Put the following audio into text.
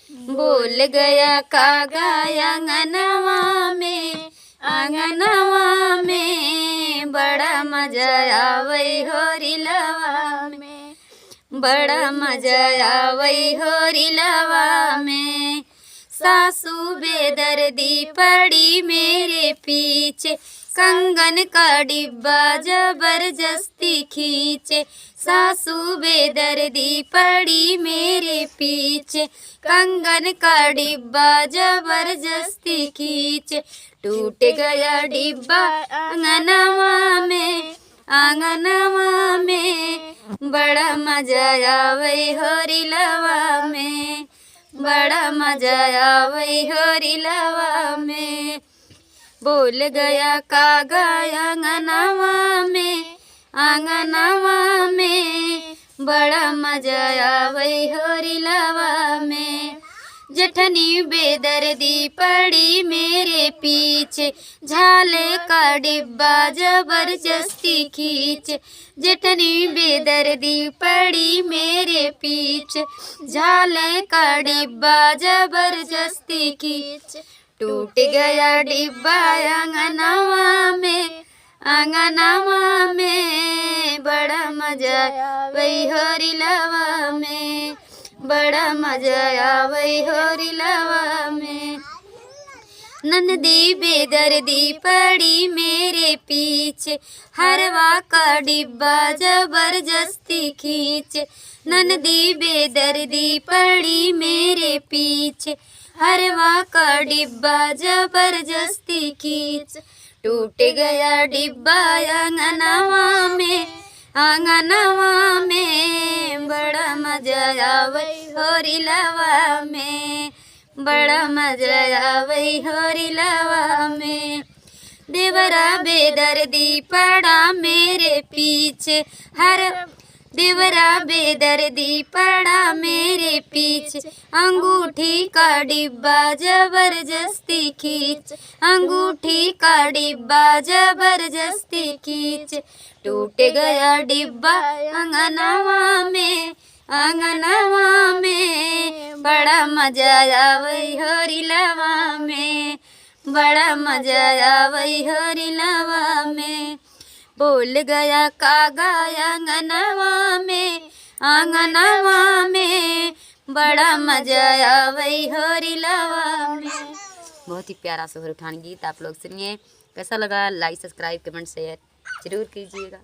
बोल गया कागा आंगनवा में बड़ा मजा आवई होरिलवा में, बड़ा मजा आवई होरिलवा में। सासू बेदर्दी पड़ी मेरे पीछे, कंगन का डिब्बा जबरदस्ती खींचे। सासू बेदर्दी पड़ी मेरे पीछे, कंगन का डिब्बा जबरदस्ती खींचे। टूट गया डिब्बा आंगनवा में बड़ा मजा आवई होरिलवा में, बड़ा मजा आवई होरिलवा में। बोल गया कागा आंगनवा में बड़ा मजा आवई होरिलवा में। जेठनी बेदर्दी पड़ी मेरे पीछे, झाले का डिब्बा जबरदस्ती खींचे। जेठनी बेदर्दी पड़ी मेरे पीछे, झाले का डिब्बा जबरदस्ती खींचे। टूट गया डिब्बा आंगनवा में बड़ा मजा आवई होरिलवा में, बड़ा मजा आवई होरिलवा में। ननदी बेदर्दी पड़ी मेरे पीछे, हरवा का डिब्बा जबरदस्ती खींचे। ननदी बेदर्दी पड़ी मेरे पीछे, हरवा का डिब्बा जबरदस्ती खींच। टूट गया डिब्बा आंगनवा में बड़ा मजा आवई होरिलवा में, बड़ा मजा आवई होरिलवा में। देवरा बेदर्दी पड़ा मेरे पीछे, देवरा बेदर्दी पड़ा मेरे पीछे। अंगूठी का डिब्बा जबरदस्ती खींच, अंगूठी का डिब्बा जबरदस्ती खींच। टूट गया डिब्बा आंगनवा में बड़ा मजा आवई होरिलवा में, बड़ा मजा आवई होरिलवा में। बोल गया कागा आंगनवा में बड़ा मजा आवई होरिलवा में। बहुत ही प्यारा सोहर उठान गीत आप लोग सुनिए। कैसा लगा लाइक सब्सक्राइब कमेंट शेयर जरूर कीजिएगा।